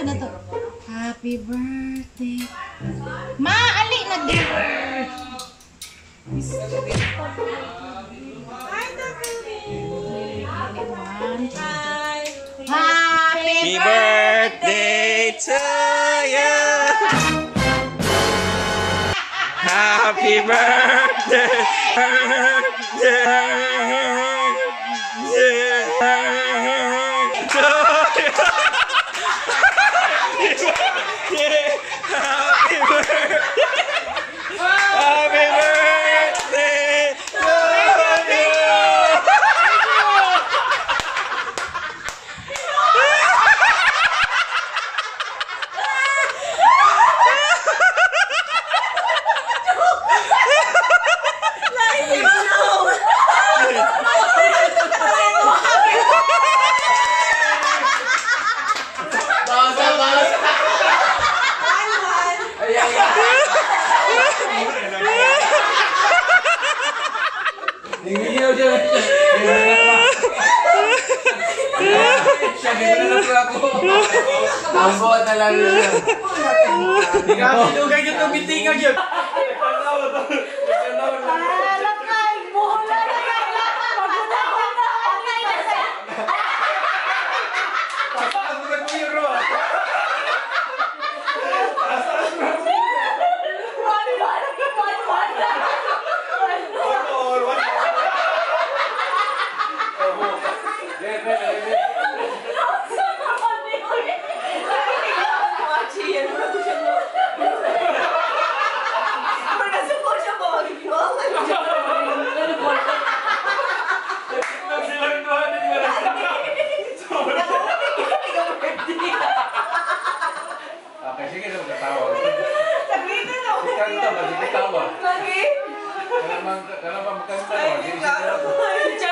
na to. Happy birthday. Ma, ali na din. Happy birthday to you. Happy birthday. Ambo na lang yun. Sinugay nyo itong bitingan yun. Sige na magkatawa. Magkanta ba? Sige tawa. Lagi? Kailangan magkanta ba? Sige tawa.